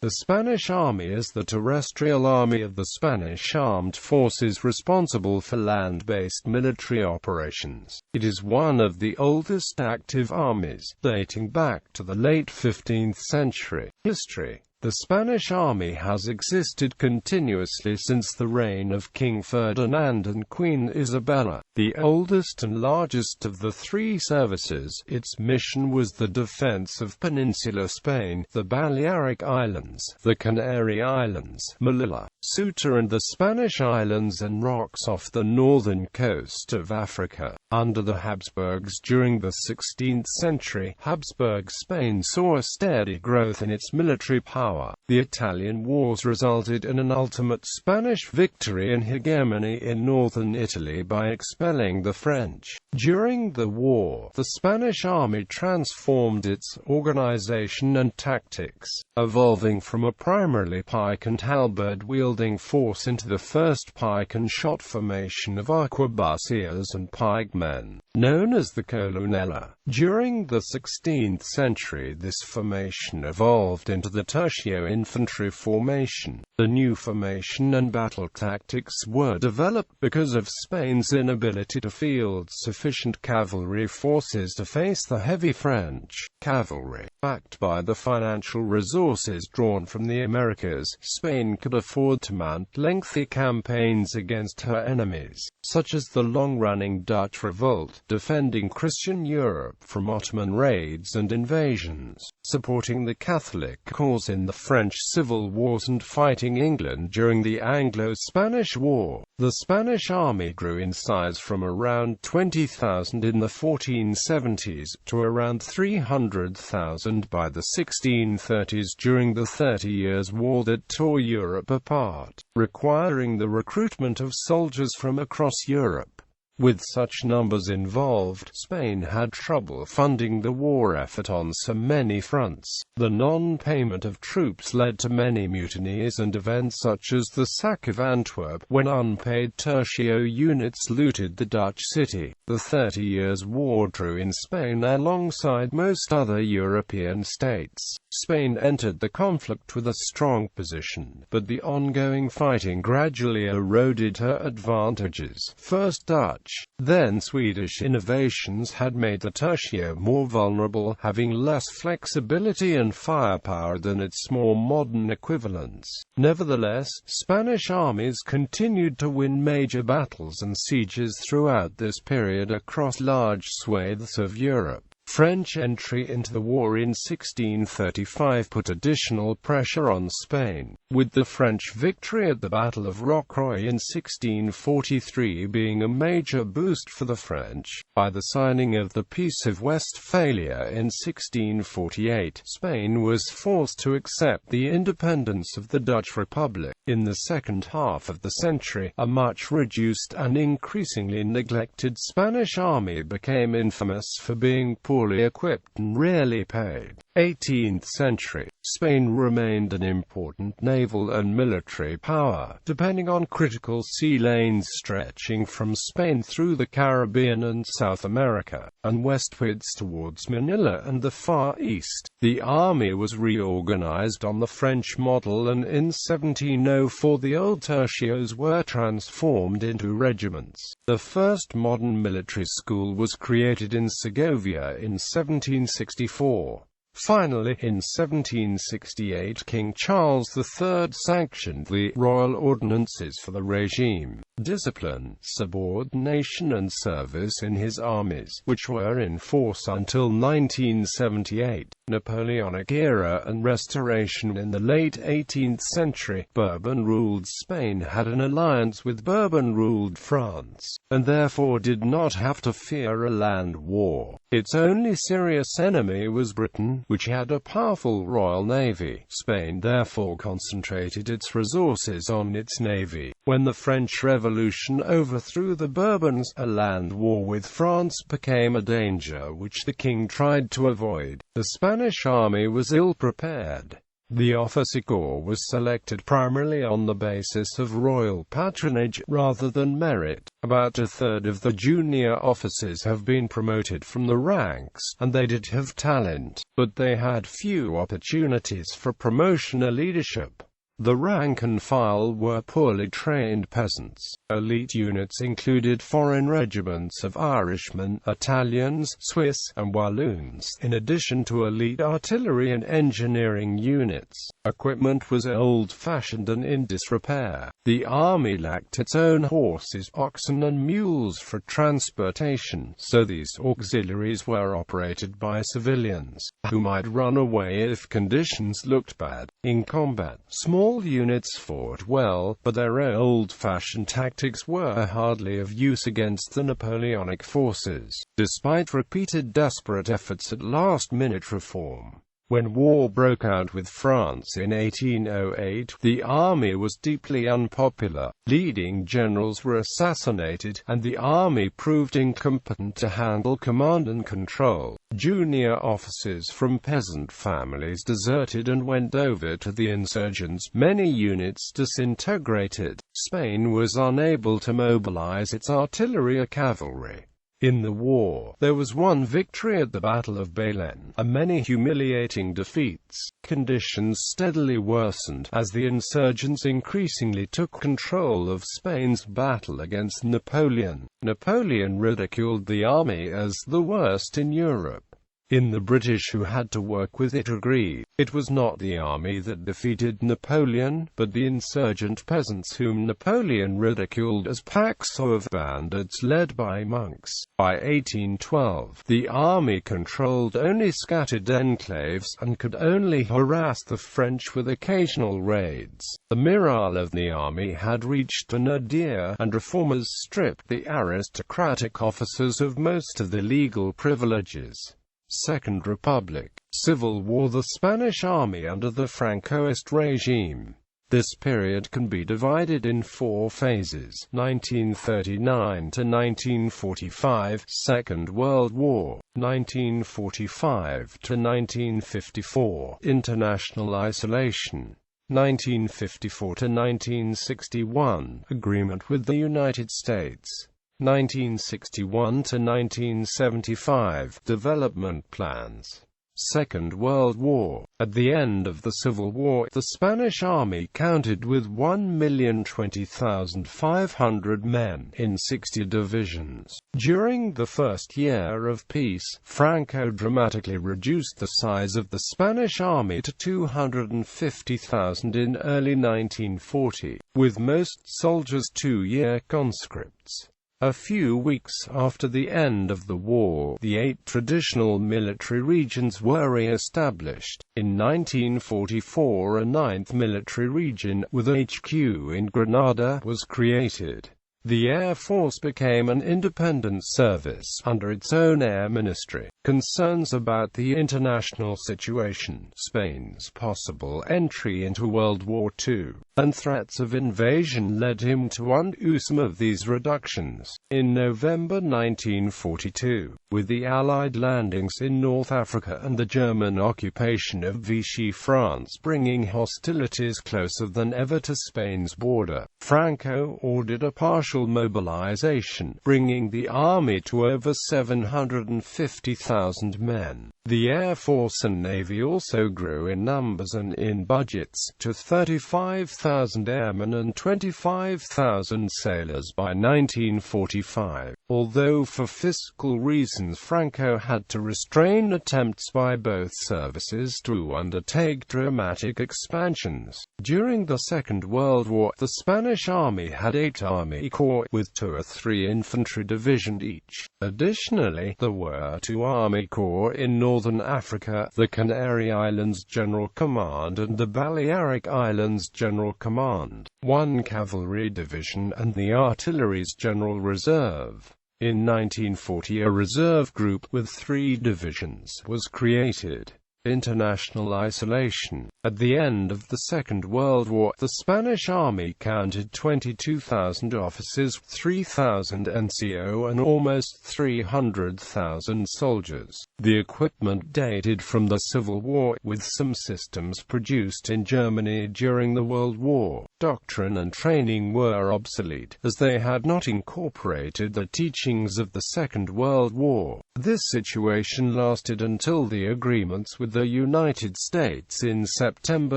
The Spanish Army is the terrestrial army of the Spanish armed forces responsible for land-based military operations. It is one of the oldest active armies, dating back to the late 15th century. History. The Spanish army has existed continuously since the reign of King Ferdinand and Queen Isabella. The oldest and largest of the three services, its mission was the defense of Peninsular Spain, the Balearic Islands, the Canary Islands, Melilla, Ceuta and the Spanish Islands and rocks off the northern coast of Africa. Under the Habsburgs during the 16th century, Habsburg Spain saw a steady growth in its military power. The Italian Wars resulted in an ultimate Spanish victory and hegemony in northern Italy by expelling the French. During the war, the Spanish army transformed its organization and tactics, evolving from a primarily pike and halberd-wielding force into the first pike and shot formation of arquebusiers and pikemen, known as the colonela. During the 16th century, this formation evolved into the tercio infantry formation. The new formation and battle tactics were developed because of Spain's inability to field sufficient cavalry forces to face the heavy French cavalry. Backed by the financial resources drawn from the Americas, Spain could afford to mount lengthy campaigns against her enemies, such as the long-running Dutch Revolt, defending Christian Europe from Ottoman raids and invasions, supporting the Catholic cause in the French civil wars and fighting England during the Anglo-Spanish War. The Spanish army grew in size from around 20,000 in the 1470s to around 300,000 by the 1630s during the 30 Years' War that tore Europe apart, requiring the recruitment of soldiers from across Europe. With such numbers involved, Spain had trouble funding the war effort on so many fronts. The non-payment of troops led to many mutinies and events such as the sack of Antwerp, when unpaid tertio units looted the Dutch city. The 30 Years' War drew in Spain alongside most other European states. Spain entered the conflict with a strong position, but the ongoing fighting gradually eroded her advantages. First Dutch, then Swedish innovations had made the tertio more vulnerable, having less flexibility and firepower than its more modern equivalents. Nevertheless, Spanish armies continued to win major battles and sieges throughout this period across large swathes of Europe. French entry into the war in 1635 put additional pressure on Spain, with the French victory at the Battle of Rocroi in 1643 being a major boost for the French. By the signing of the Peace of Westphalia in 1648, Spain was forced to accept the independence of the Dutch Republic. In the second half of the century, a much reduced and increasingly neglected Spanish army became infamous for being poorly equipped and rarely paid. 18th century, Spain remained an important naval and military power, depending on critical sea lanes stretching from Spain through the Caribbean and South America, and westwards towards Manila and the Far East. The army was reorganized on the French model, and in 1704 the old tertios were transformed into regiments. The first modern military school was created in Segovia in 1764. Finally, in 1768 King Charles III sanctioned the royal ordinances for the regime, discipline, subordination and service in his armies, which were in force until 1978. Napoleonic era and Restoration. In the late 18th century, Bourbon-ruled Spain had an alliance with Bourbon-ruled France, and therefore did not have to fear a land war. Its only serious enemy was Britain, which had a powerful royal navy. Spain therefore concentrated its resources on its navy. When the French Revolution overthrew the Bourbons, a land war with France became a danger which the king tried to avoid. The Spanish army was ill-prepared. The officer corps was selected primarily on the basis of royal patronage, rather than merit. About a third of the junior officers have been promoted from the ranks, and they did have talent, but they had few opportunities for promotion or leadership. The rank and file were poorly trained peasants. Elite units included foreign regiments of Irishmen, Italians, Swiss, and Walloons, in addition to elite artillery and engineering units. Equipment was old-fashioned and in disrepair. The army lacked its own horses, oxen and mules for transportation, so these auxiliaries were operated by civilians, who might run away if conditions looked bad. In combat, small units fought well, but their old-fashioned tactics were hardly of use against the Napoleonic forces, despite repeated desperate efforts at last-minute reform. When war broke out with France in 1808, the army was deeply unpopular, leading generals were assassinated, and the army proved incompetent to handle command and control. Junior officers from peasant families deserted and went over to the insurgents. Many units disintegrated. Spain was unable to mobilize its artillery or cavalry. In the war, there was one victory at the Battle of Belen, and many humiliating defeats. Conditions steadily worsened as the insurgents increasingly took control of Spain's battle against Napoleon. Napoleon ridiculed the army as the worst in Europe. The British who had to work with it agreed. It was not the army that defeated Napoleon, but the insurgent peasants whom Napoleon ridiculed as packs of bandits led by monks. By 1812, the army controlled only scattered enclaves, and could only harass the French with occasional raids. The morale of the army had reached a nadir, and reformers stripped the aristocratic officers of most of the legal privileges. Second Republic. Civil War. The Spanish army under the Francoist regime. This period can be divided in four phases: 1939 to 1945, Second World War; 1945 to 1954, international isolation; 1954 to 1961, agreement with the United States; 1961 to 1975, development plans. Second World War. At the end of the Civil War, the Spanish army counted with 1,020,500 men, in 60 divisions. During the first year of peace, Franco dramatically reduced the size of the Spanish army to 250,000 in early 1940, with most soldiers two-year conscripts. A few weeks after the end of the war, the 8 traditional military regions were re-established. In 1944, a 9th military region, with HQ in Granada, was created. The Air Force became an independent service under its own air ministry. Concerns about the international situation, Spain's possible entry into World War II, and threats of invasion led him to undo some of these reductions. In November 1942, with the Allied landings in North Africa and the German occupation of Vichy France bringing hostilities closer than ever to Spain's border, Franco ordered a partial mobilization, bringing the army to over 750,000 men. The Air Force and Navy also grew in numbers and in budgets, to 35,000 airmen and 25,000 sailors by 1945. Although for fiscal reasons Franco had to restrain attempts by both services to undertake dramatic expansions. During the Second World War, the Spanish army had 8 army corps, with 2 or 3 infantry divisions each. Additionally, there were 2 army corps in Northern Africa, the Canary Islands General Command and the Balearic Islands General Command, 1 cavalry division, and the Artillery's General Reserve. In 1940, a reserve group with 3 divisions was created. International isolation. At the end of the Second World War, the Spanish army counted 22,000 officers, 3,000 NCO and almost 300,000 soldiers. The equipment dated from the Civil War, with some systems produced in Germany during the World War. Doctrine and training were obsolete, as they had not incorporated the teachings of the Second World War. This situation lasted until the agreements with the United States in September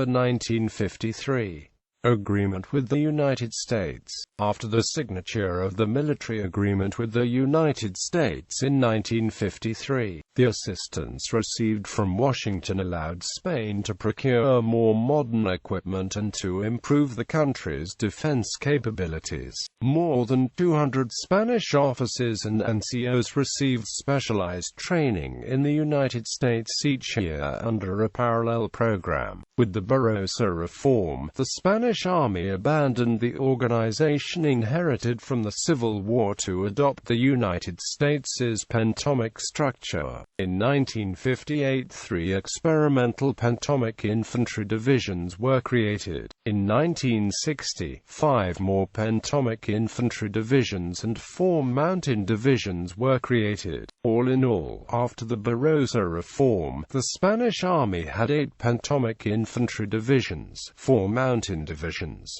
1953. Agreement with the United States. After the signature of the military agreement with the United States in 1953, the assistance received from Washington allowed Spain to procure more modern equipment and to improve the country's defense capabilities. More than 200 Spanish officers and NCOs received specialized training in the United States each year under a parallel program. With the Barroso Reform, the Spanish Army abandoned the organization inherited from the Civil War to adopt the United States' pentomic structure. In 1958, 3 experimental pentomic infantry divisions were created. In 1960, 5 more pentomic infantry divisions and 4 mountain divisions were created. All in all, after the Barroso Reform, the Spanish Army had 8 pentomic infantry divisions, 4 mountain divisions,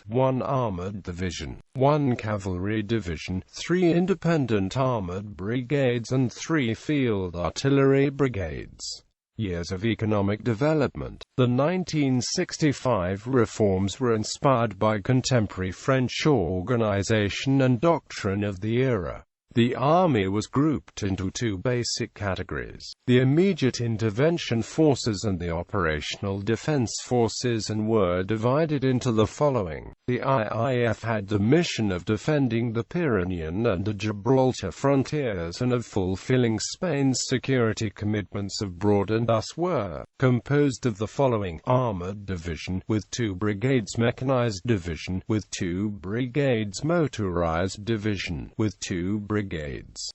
1 armored division, 1 cavalry division, 3 independent armored brigades and 3 field artillery brigades. Years of economic development. The 1965 reforms were inspired by contemporary French organization and doctrine of the era. The army was grouped into 2 basic categories: the immediate intervention forces and the operational defense forces, and were divided into the following. The IIF had the mission of defending the Pyrenean and the Gibraltar frontiers and of fulfilling Spain's security commitments abroad, and thus were composed of the following: armored division, with 2 brigades; mechanized division, with 2 brigades; motorized division, with 2 brigades;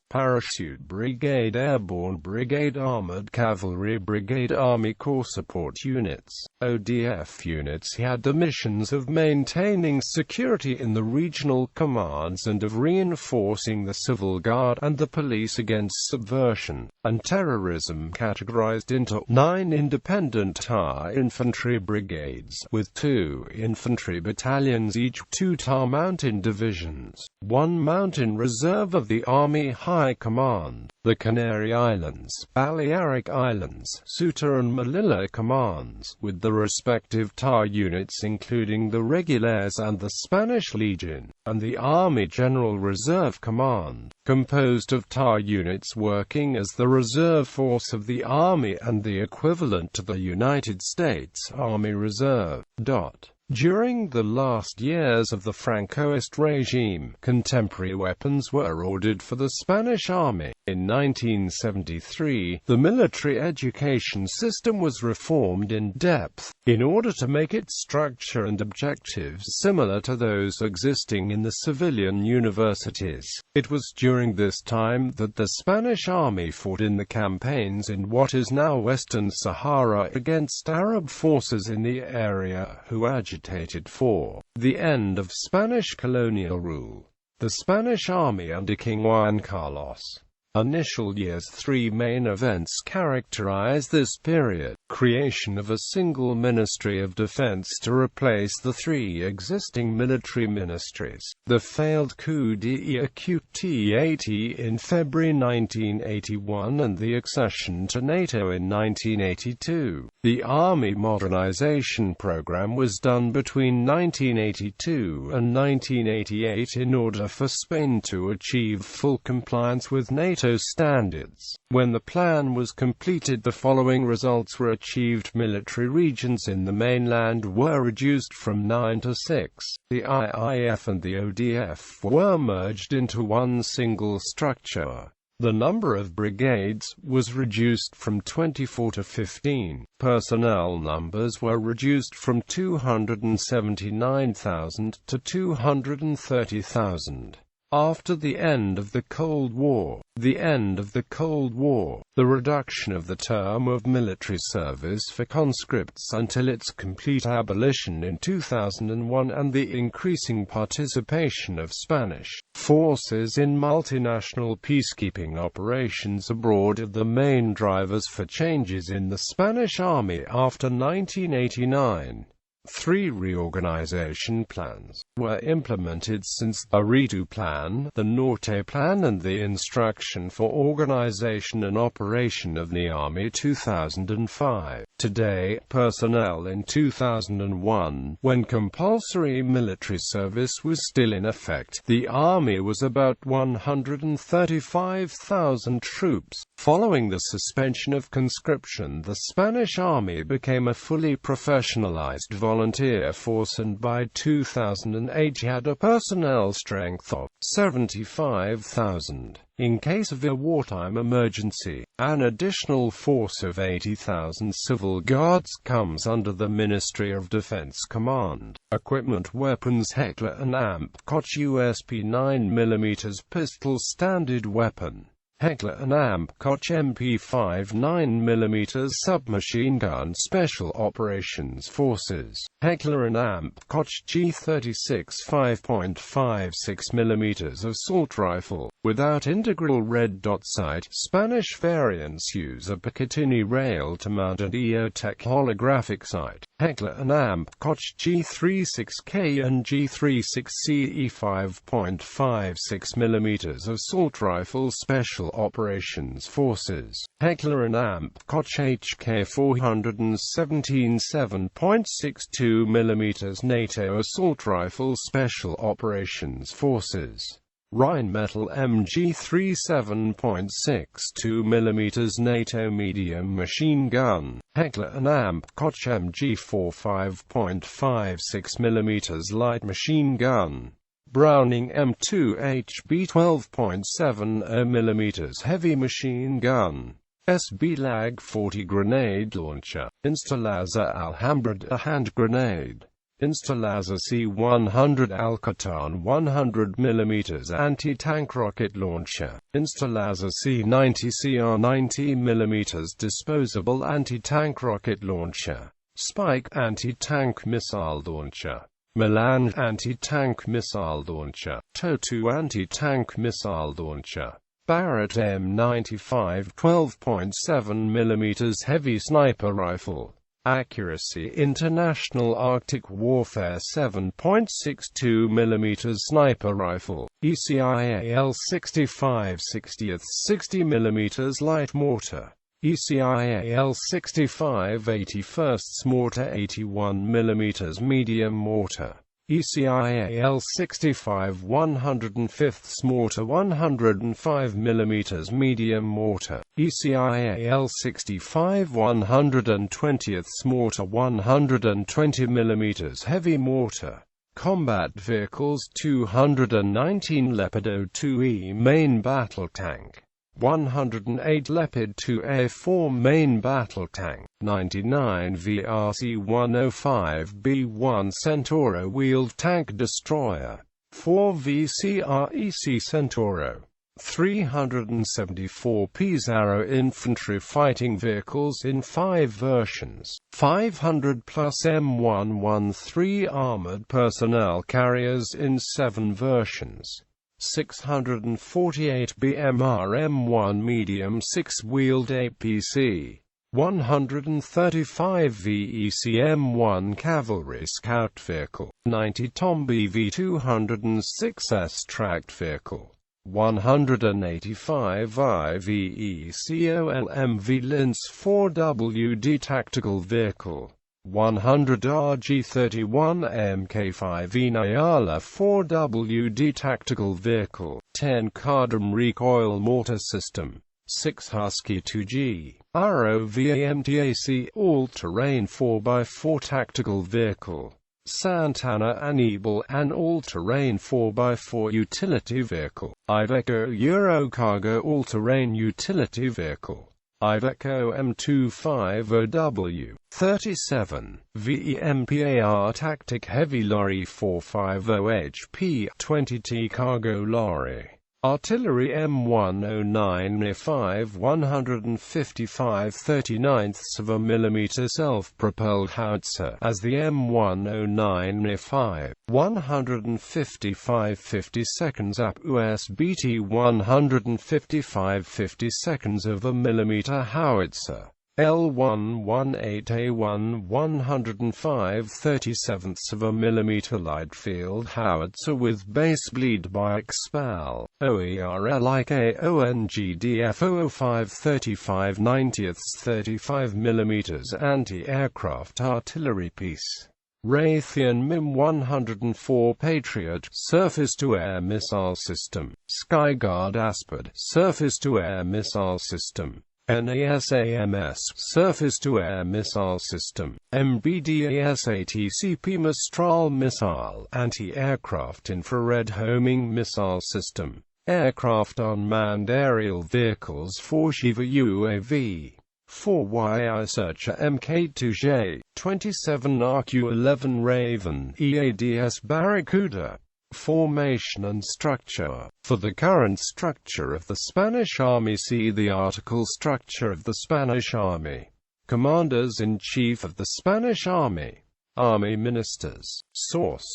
parachute brigade, airborne brigade, armored cavalry brigade. Army Corps Support Units, ODF units, had the missions of maintaining security in the regional commands and of reinforcing the civil guard and the police against subversion and terrorism. Categorized into 9 independent TAR infantry brigades, with 2 infantry battalions each, 2 TAR mountain divisions, 1 mountain reserve of the Army High Command, the Canary Islands, Balearic Islands, Ceuta and Melilla commands, with the respective TAR units including the Regulars and the Spanish Legion, and the Army General Reserve Command, composed of TAR units working as the reserve force of the Army and the equivalent to the United States Army Reserve. During the last years of the Francoist regime, contemporary weapons were ordered for the Spanish army. In 1973, the military education system was reformed in depth, in order to make its structure and objectives similar to those existing in the civilian universities. It was during this time that the Spanish army fought in the campaigns in what is now Western Sahara against Arab forces in the area who agitated for the end of Spanish colonial rule. The Spanish army under King Juan Carlos. Initial years. 3 main events characterize this period: creation of a single Ministry of Defense to replace the 3 existing military ministries, the failed coup d'etat in February 1981, and the accession to NATO in 1982. The army modernization program was done between 1982 and 1988 in order for Spain to achieve full compliance with NATO standards. When the plan was completed, the following results were achieved: military regions in the mainland were reduced from 9 to 6. The IIF and the ODF were merged into one single structure. The number of brigades was reduced from 24 to 15. Personnel numbers were reduced from 279,000 to 230,000. After the end of the Cold War, the reduction of the term of military service for conscripts until its complete abolition in 2001, and the increasing participation of Spanish forces in multinational peacekeeping operations abroad are the main drivers for changes in the Spanish army after 1989. 3 reorganization plans were implemented since: the Redo Plan, the Norte Plan, and the Instruction for Organization and Operation of the Army 2005. Today, personnel in 2001, when compulsory military service was still in effect, the Army was about 135,000 troops. Following the suspension of conscription, the Spanish Army became a fully professionalized volunteer force, and by 2008 had a personnel strength of 75,000. In case of a wartime emergency, an additional force of 80,000 civil guards comes under the Ministry of Defense Command. Equipment: weapons, Heckler & Amp Koch USP 9mm pistol standard weapon. Heckler & Amp Koch MP5 9mm submachine gun. Special Operations Forces. Heckler & Amp Koch G36 5.56mm assault rifle. Without integral red dot sight, Spanish variants use a Picatinny rail to mount an EOTech holographic sight. Heckler & Amp Koch G36K and G36CE 5.56mm assault rifle. Special Operations Forces. Heckler & Amp Koch HK 417 7.62mm NATO assault rifle. Special Operations Forces. Rheinmetall MG 3 7.62mm NATO medium machine gun. Heckler & Amp Koch MG 4 5.56mm light machine gun. Browning M2 HB 12.70mm heavy machine gun. SB Lag 40 grenade launcher. Instalaza Alhambra hand grenade. Instalaza C100 Alcatar 100mm anti-tank rocket launcher. Instalaza C90 CR 90mm disposable anti-tank rocket launcher. Spike anti-tank missile launcher. Melange anti-tank missile launcher. Totu anti-tank missile launcher. Barrett M95 12.7mm heavy sniper rifle. Accuracy International Arctic Warfare 7.62mm sniper rifle. ECIAL 65 60th 60mm light mortar. ECIAL 65 81st mortar 81mm medium mortar. ECIAL 65 105th mortar 105mm medium mortar. ECIAL 65 120th mortar 120mm heavy mortar. Combat Vehicles 219 Leopard 2E main battle tank. 108 Leopard 2A4 main battle tank. 99 VRC 105B1 Centauro wheeled tank destroyer. 4 VCREC Centauro. 374 Pizarro infantry fighting vehicles in 5 versions. 500 plus M113 armored personnel carriers in 7 versions. 648 BMR M1 medium 6-wheeled APC. 135 VEC M1 cavalry scout vehicle. 90 Tomby V206S tracked vehicle. 185 IVECOL MV Linz 4WD tactical vehicle. 100 RG31 Mk5E Nyala 4WD tactical vehicle. 10 Cardam recoil mortar system. 6 Husky 2G ROVAMTAC all-terrain 4x4 tactical vehicle. Santana Anibal an all-terrain 4x4 utility vehicle. Iveco Eurocargo all-terrain utility vehicle. Iveco M250W, 37, VEMPAR Tactic Heavy Lorry 450 HP, 20T Cargo Lorry. Artillery M109 NI5 155 39ths mm self-propelled howitzer as the M109 NI5 155 52nds AP USBT 155 52nds howitzer. L118A1 105 37ths mm light field howitzer with base bleed by expel. OERLIKONGDF 005 35 90ths 35 mm anti-aircraft artillery piece. Raytheon MIM 104 Patriot surface-to-air missile system. Skyguard Aspid surface-to-air missile system. NASAMS surface-to-air missile system. MBDASATCP Mistral missile anti-aircraft infrared homing missile system. Aircraft unmanned aerial vehicles for Shiva UAV. 4YI Searcher Mk2J, 27 RQ-11 Raven EADS Barracuda. Formation and structure. For the current structure of the Spanish Army, see the article Structure of the Spanish Army. Commanders-in-Chief of the Spanish Army. Army Ministers. Source: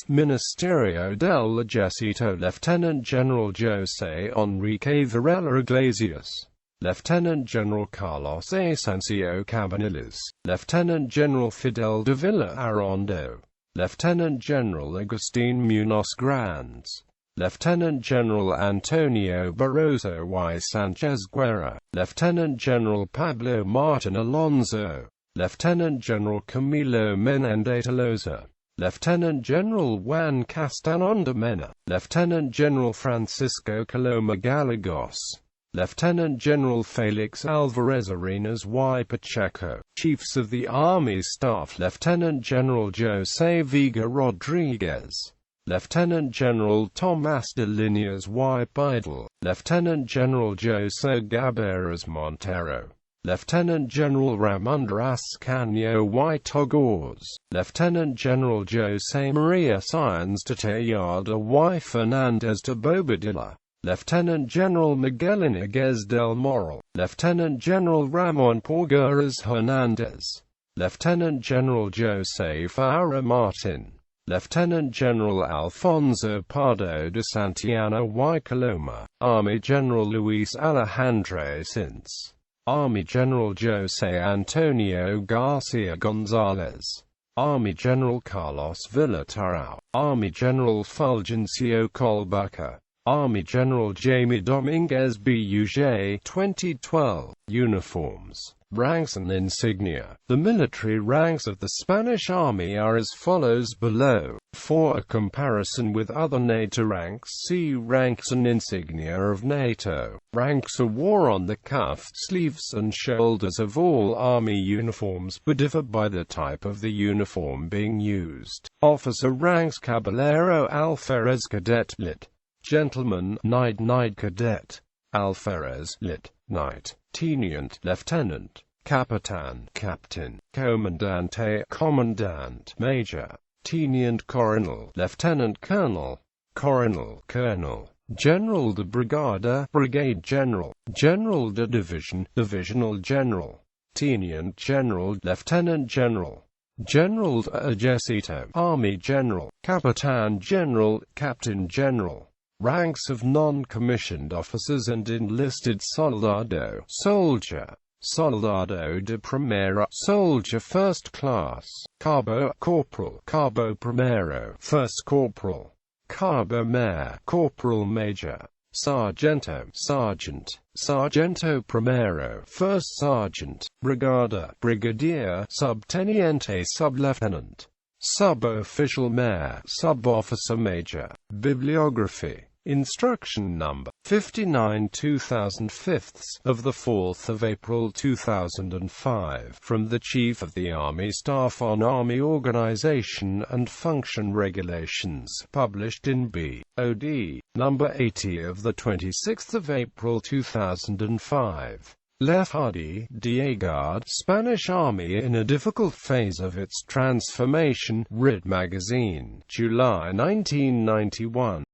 Ministerio del Ejército. Lieutenant General José Enrique Varela Iglesias. Lieutenant General Carlos Asensio Cabanillas. Lieutenant General Fidel de Villa Arrondo. Lieutenant General Agustín Muñoz Grandes. Lieutenant General Antonio Barroso y Sánchez Guerra. Lieutenant General Pablo Martín Alonso. Lieutenant General Camilo Menéndez Tolosa. Lieutenant General Juan Castañón Mena. Lieutenant General Francisco Coloma Gallegos. Lieutenant General Felix Alvarez Arenas y Pacheco. Chiefs of the Army Staff. Lieutenant General José Vega Rodríguez. Lieutenant General Tomás de Líneas y Bidal. Lieutenant General José Gaberas Montero. Lieutenant General Ramón Díaz Caño y Togores. Lieutenant General José María Sáenz de Tejada y Fernández de Bobadilla. Lieutenant General Miguel Iñiguez del Moral. Lieutenant General Ramón Porgueras Hernández. Lieutenant General José Farah Martín. Lieutenant General Alfonso Pardo de Santillana y Coloma. Army General Luis Alejandro Sins. Army General José Antonio García González. Army General Carlos Villa Tarao. Army General Fulgencio Colbaca. Army General Jaime Dominguez Buj. 2012. Uniforms, ranks and insignia. The military ranks of the Spanish Army are as follows below. For a comparison with other NATO ranks, see ranks and insignia of NATO. Ranks are worn on the cuffs, sleeves and shoulders of all Army uniforms, but differ by the type of the uniform being used. Officer ranks: Caballero, Alferez, Cadet, Lit. Gentleman, Knight, Cadet. Alferez, Lit. Knight. Teniente, Lieutenant. Capitan, Captain. Comandante, Commandant. Major. Teniente Coronel, Lieutenant Colonel. Coronel, Colonel. General de Brigada, Brigade General. General de Division, Divisional General. Teniente General, Lieutenant General. General de Ejército, Army General. Capitan General, Captain General. Ranks of non-commissioned officers and enlisted: Soldado, Soldier. Soldado de Primera, Soldier First Class. Cabo, Corporal. Cabo Primero, First Corporal. Cabo Mayor, Corporal Major. Sargento, Sergeant. Sargento Primero, First Sergeant. Brigada, Brigadier. Subteniente, Sublieutenant. Sub-Official Mayor, Sub-Officer Major. Bibliography. Instruction number 59 2005 of the 4th of April 2005 from the Chief of the Army Staff on Army Organization and Function Regulations, published in B.O.D. number 80 of the 26th of April 2005. Le Hardy, Diegard, Spanish Army in a difficult phase of its transformation, Rit Magazine, July 1991.